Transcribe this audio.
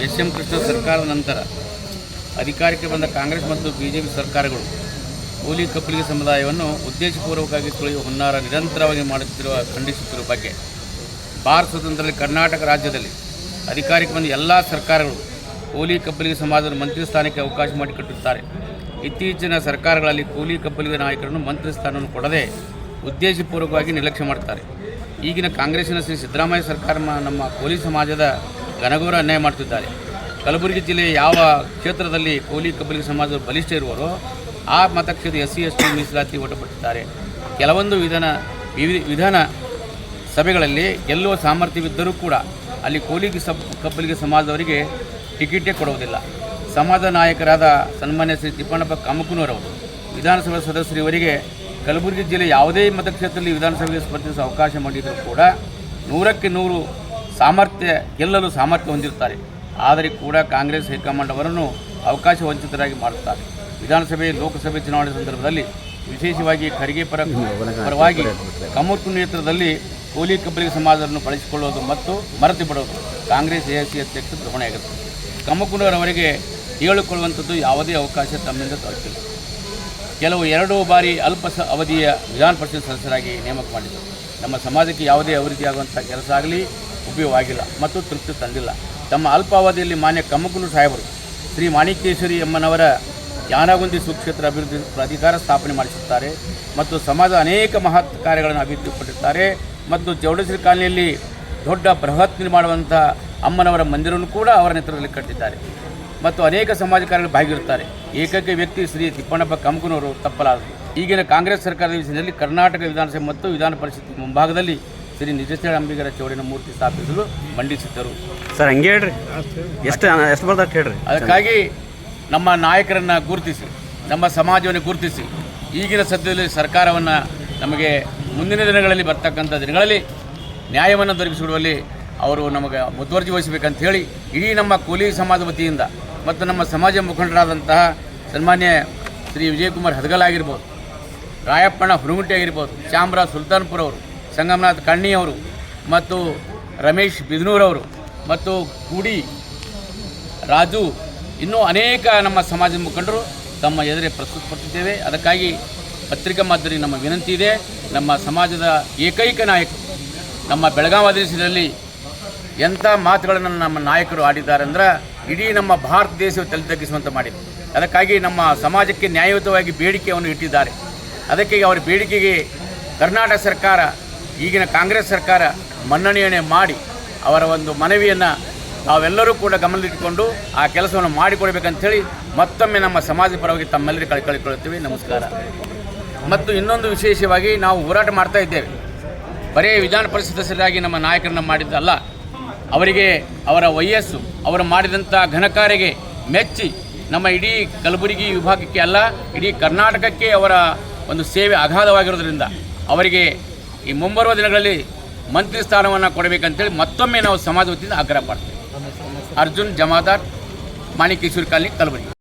SM. Krishna ಸರ್ಕಾರದ ನಂತರ ಅಧಿಕಾರಕ್ಕೆ ಬಂದ ಕಾಂಗ್ರೆಸ್ ಮತ್ತು ಬಿಜೆಪಿ ಸರ್ಕಾರಗಳು ಕೂಲಿ ಕಪ್ಪಲಿಗೆ ಸಮುದಾಯವನ್ನು ಉದ್ದೇಶಪೂರ್ವಕವಾಗಿ ತುಳಿಯುವ ಹುನ್ನಾರ ನಿರಂತರವಾಗಿ ಮಾಡುತ್ತಿರುವ ಖಂಡಿಸುತ್ತಿರುವ ಬಗ್ಗೆ ಭಾರತ ಸ್ವತಂತ್ರದಲ್ಲಿ ಕರ್ನಾಟಕ ರಾಜ್ಯದಲ್ಲಿ ಅಧಿಕಾರಕ್ಕೆ ಬಂದ ಎಲ್ಲ ಸರ್ಕಾರಗಳು ಕೂಲಿ ಕಪ್ಪಲಿಗೆ ಸಮಾಜದ ಮಂತ್ರಿ ಸ್ಥಾನಕ್ಕೆ ಅವಕಾಶ ಮಾಡಿಕೊಟ್ಟಿರುತ್ತಾರೆ. ಇತ್ತೀಚಿನ ಸರ್ಕಾರಗಳಲ್ಲಿ ಕೂಲಿ ಕಪ್ಪಲಿಗೆ ನಾಯಕರನ್ನು ಮಂತ್ರಿ ಸ್ಥಾನವನ್ನು ಕೊಡದೆ ಉದ್ದೇಶಪೂರ್ವಕವಾಗಿ ನಿರ್ಲಕ್ಷ್ಯ ಮಾಡುತ್ತಾರೆ. ಈಗಿನ ಕಾಂಗ್ರೆಸ್ಸಿನ ಶ್ರೀ ಸಿದ್ದರಾಮಯ್ಯ ಸರ್ಕಾರ ನಮ್ಮ ಕೂಲಿ ಸಮಾಜದ ಘನಘೋರ ಅನ್ಯಾಯ ಮಾಡುತ್ತಿದ್ದಾರೆ. ಕಲಬುರಗಿ ಜಿಲ್ಲೆಯ ಯಾವ ಕ್ಷೇತ್ರದಲ್ಲಿ ಕೂಲಿ ಕಪ್ಪಲಿಗೆ ಸಮಾಜದ ಬಲಿಷ್ಠ ಇರುವರೋ ಆ ಮತಕ್ಷೇತ್ರ SC/ST ಮೀಸಲಾತಿ ಒಟ್ಟುಪಟ್ಟಿದ್ದಾರೆ. ಕೆಲವೊಂದು ವಿಧಾನ ಸಭೆಗಳಲ್ಲಿ ಗೆಲ್ಲುವ ಸಾಮರ್ಥ್ಯವಿದ್ದರೂ ಕೂಡ ಅಲ್ಲಿ ಕೂಲಿ ಕಪ್ಪಲಿಗೆ ಸಮಾಜದವರಿಗೆ ಟಿಕೆಟೇ ಕೊಡುವುದಿಲ್ಲ. ಸಮಾಜದ ನಾಯಕರಾದ ಸನ್ಮಾನ್ಯ ಶ್ರೀ ತಿಪ್ಪಣ್ಣಪ್ಪ ಕಾಮಕನೂರವರು ವಿಧಾನಸಭಾ ಸದಸ್ಯರಿವರಿಗೆ ಕಲಬುರಗಿ ಜಿಲ್ಲೆ ಯಾವುದೇ ಮತಕ್ಷೇತ್ರದಲ್ಲಿ ವಿಧಾನಸಭೆಗೆ ಸ್ಪರ್ಧಿಸುವ ಅವಕಾಶ ಮಾಡಿದರೂ ಕೂಡ 100ಕ್ಕೆ 100 ಗೆಲ್ಲಲು ಸಾಮರ್ಥ್ಯ ಹೊಂದಿರುತ್ತಾರೆ. ಆದರೆ ಕೂಡ ಕಾಂಗ್ರೆಸ್ ಹೈಕಮಾಂಡ್ ಅವರನ್ನು ಅವಕಾಶ ವಂಚಿತರಾಗಿ ಮಾಡುತ್ತಾರೆ. ವಿಧಾನಸಭೆ ಲೋಕಸಭೆ ಚುನಾವಣೆ ಸಂದರ್ಭದಲ್ಲಿ ವಿಶೇಷವಾಗಿ ಖರ್ಗೆ ಪರವಾಗಿ ಕಮೂರ್ಕು ನೇತೃತ್ವದಲ್ಲಿ ಕೂಲಿ ಕಪ್ಪಲಿಗೆ ಸಮಾಜವನ್ನು ಬಳಸಿಕೊಳ್ಳುವುದು ಮತ್ತು ಮರೆತು ಬಿಡುವುದು ಕಾಂಗ್ರೆಸ್ AIC ಅಧ್ಯಕ್ಷರ ಹೊಣೆಯಾಗಿರುತ್ತದೆ. ಕಮಕುಂಡವರವರಿಗೆ ಹೇಳಿಕೊಳ್ಳುವಂಥದ್ದು ಯಾವುದೇ ಅವಕಾಶ ತಮ್ಮಿಂದ ದೊರಕಿಲ್ಲ. ಕೆಲವು 2 ಬಾರಿ ಅಲ್ಪ ಅವಧಿಯ ವಿಧಾನ ಪರಿಷತ್ ಸದಸ್ಯರಾಗಿ ನೇಮಕ ಮಾಡಿದರು. ನಮ್ಮ ಸಮಾಜಕ್ಕೆ ಯಾವುದೇ ಅಭಿವೃದ್ಧಿಯಾಗುವಂಥ ಕೆಲಸ ಆಗಲಿ ಉಪಯೋಗವಾಗಿಲ್ಲ ಮತ್ತು ತೃಪ್ತಿ ತಂದಿಲ್ಲ. ತಮ್ಮ ಅಲ್ಪಾವಧಿಯಲ್ಲಿ ಮಾನ್ಯ ಕಮ್ಮಕುಂಡೂರು ಸಾಹೇಬರು ಶ್ರೀ ಮಾಣಿಕೇಶ್ವರಿ ಅಮ್ಮನವರ ಯಾನಗುಂದಿ ಸುಕ್ಷೇತ್ರ ಅಭಿವೃದ್ಧಿ ಪ್ರಾಧಿಕಾರ ಸ್ಥಾಪನೆ ಮಾಡಿಸುತ್ತಾರೆ ಮತ್ತು ಸಮಾಜದ ಅನೇಕ ಮಹತ್ ಕಾರ್ಯಗಳನ್ನು ಅಭಿವೃದ್ಧಿಪಟ್ಟಿರುತ್ತಾರೆ ಮತ್ತು ಚೌಡೇಶ್ವರಿ ಕಾಲನಿಯಲ್ಲಿ ದೊಡ್ಡ ಬೃಹತ್ ನಿರ್ಮಾಣವಂಥ ಅಮ್ಮನವರ ಮಂದಿರವನ್ನು ಕೂಡ ಅವರ ನೇತೃತ್ವದಲ್ಲಿ ಕಟ್ಟಿದ್ದಾರೆ ಮತ್ತು ಅನೇಕ ಸಮಾಜ ಕಾರ್ಯಗಳು ಭಾಗಿರುತ್ತಾರೆ. ಏಕೈಕ ವ್ಯಕ್ತಿ ಶ್ರೀ ತಿಪ್ಪಣ್ಣಪ್ಪ ಕಾಮಕನೂರು ತಪ್ಪಲಾರದು. ಈಗಿನ ಕಾಂಗ್ರೆಸ್ ಸರ್ಕಾರದ ವಿಷಯದಲ್ಲಿ ಕರ್ನಾಟಕ ವಿಧಾನಸಭೆ ಮತ್ತು ವಿಧಾನ ಪರಿಷತ್ ಮುಂಭಾಗದಲ್ಲಿ ಶ್ರೀ ನಿಜಸ್ಥಳ ಅಂಬಿಗರ ಚೌಡಿನ ಮೂರ್ತಿ ಸ್ಥಾಪಿಸಲು ಮಂಡಿಸಿದ್ದರು. ಸರ್ ಹಂಗೆ ಹೇಳ್ರಿ, ಎಷ್ಟು ಬರ್ದಾಟ್ ಹೇಳ್ರಿ. ಅದಕ್ಕಾಗಿ ನಮ್ಮ ನಾಯಕರನ್ನು ಗುರುತಿಸಿ ನಮ್ಮ ಸಮಾಜವನ್ನು ಗುರುತಿಸಿ ಈಗಿನ ಸದ್ಯದಲ್ಲಿ ಸರ್ಕಾರವನ್ನು ನಮಗೆ ಮುಂದಿನ ದಿನಗಳಲ್ಲಿ ಬರ್ತಕ್ಕಂಥ ದಿನಗಳಲ್ಲಿ ನ್ಯಾಯವನ್ನು ದೊರಕಿಸಿಕೊಡುವಲ್ಲಿ ಅವರು ನಮಗೆ ಮುತುವರ್ಜಿ ವಹಿಸಬೇಕಂತ ಹೇಳಿ ಇಡೀ ನಮ್ಮ ಕೂಲಿ ಸಮಾಜ ವತಿಯಿಂದ ಮತ್ತು ನಮ್ಮ ಸಮಾಜ ಮುಖಂಡರಾದಂತಹ ಸನ್ಮಾನ್ಯ ಶ್ರೀ ವಿಜಯಕುಮಾರ್ ಹದಗಲ್ ಆಗಿರ್ಬೋದು, ರಾಯಪ್ಪಣ್ಣ ಹುಣಗುಂಟಿ ಆಗಿರ್ಬೋದು, ಶ್ಯಾಮರಾಜ್ ಸುಲ್ತಾನ್ಪುರ ಅವರು, ಸಂಗಮನಾಥ್ ಕಣ್ಣಿಯವರು ಮತ್ತು ರಮೇಶ್ ಬಿದನೂರವರು ಮತ್ತು ಕೂಡಿ ರಾಜು ಇನ್ನೂ ಅನೇಕ ನಮ್ಮ ಸಮಾಜದ ಮುಖಂಡರು ತಮ್ಮ ಎದುರೇ ಪ್ರಸ್ತುತಪಡಿಸಿದ್ದೇವೆ. ಅದಕ್ಕಾಗಿ ಪತ್ರಿಕಾ ಮಾಧ್ಯಮದಲ್ಲಿ ನಮ್ಮ ವಿನಂತಿ ಇದೆ. ನಮ್ಮ ಸಮಾಜದ ಏಕೈಕ ನಾಯಕರು ನಮ್ಮ ಬೆಳಗಾವಿ ಅಧಿವೇಶನದಲ್ಲಿ ಎಂಥ ಮಾತುಗಳನ್ನು ನಮ್ಮ ನಾಯಕರು ಆಡಿದ್ದಾರೆ ಅಂದ್ರೆ ಇಡೀ ನಮ್ಮ ಭಾರತ ದೇಶವು ತಲೆ ತಗ್ಗಿಸುವಂತೆ ಮಾಡಿದೆ. ಅದಕ್ಕಾಗಿ ನಮ್ಮ ಸಮಾಜಕ್ಕೆ ನ್ಯಾಯಯುತವಾಗಿ ಬೇಡಿಕೆಯನ್ನು ಇಟ್ಟಿದ್ದಾರೆ. ಅದಕ್ಕೆ ಅವರ ಬೇಡಿಕೆಗೆ ಕರ್ನಾಟಕ ಸರ್ಕಾರ ಈಗಿನ ಕಾಂಗ್ರೆಸ್ ಸರ್ಕಾರ ಮನ್ನಣೆಯನ್ನೇ ಮಾಡಿ ಅವರ ಒಂದು ಮನವಿಯನ್ನು ನಾವೆಲ್ಲರೂ ಕೂಡ ಗಮನದಲ್ಲಿಟ್ಟುಕೊಂಡು ಆ ಕೆಲಸವನ್ನು ಮಾಡಿಕೊಡ್ಬೇಕಂಥೇಳಿ ಮತ್ತೊಮ್ಮೆ ನಮ್ಮ ಸಮಾಜ ಪರವಾಗಿ ತಮ್ಮೆಲ್ಲರೂ ಕಳಿಕೊಳ್ಳುತ್ತೇವೆ. ನಮಸ್ಕಾರ. ಮತ್ತು ಇನ್ನೊಂದು ವಿಶೇಷವಾಗಿ ನಾವು ಹೋರಾಟ ಮಾಡ್ತಾ ಇದ್ದೇವೆ. ಬರೀ ವಿಧಾನ ಪರಿಷತ್ ಸದಸ್ಯರಾಗಿ ನಮ್ಮ ನಾಯಕರನ್ನು ಮಾಡಿದ್ದಲ್ಲ, ಅವರಿಗೆ ಅವರ ವಯಸ್ಸು ಅವರು ಮಾಡಿದಂಥ ಘನಕಾರ್ಯಗೆ ಮೆಚ್ಚಿ ನಮ್ಮ ಇಡೀ ಕಲಬುರಗಿ ವಿಭಾಗಕ್ಕೆ ಅಲ್ಲ ಇಡೀ ಕರ್ನಾಟಕಕ್ಕೆ ಅವರ ಒಂದು ಸೇವೆ ಅಗಾಧವಾಗಿರೋದ್ರಿಂದ ಅವರಿಗೆ ಈ ಮುಂಬರುವ ದಿನಗಳಲ್ಲಿ ಮಂತ್ರಿ ಸ್ಥಾನವನ್ನು ಕೊಡಬೇಕಂತೇಳಿ ಮತ್ತೊಮ್ಮೆ ನಾವು ಸಮಾಜ ವತಿಯಿಂದ ಆಗ್ರಹ ಮಾಡ್ತೇವೆ. ಅರ್ಜುನ್ ಜಮಾದಾರ್, ಮಾಣಿಕೇಶ್ವರಿ ಕಾಲನಿ, ಕಲಬುರಗಿ.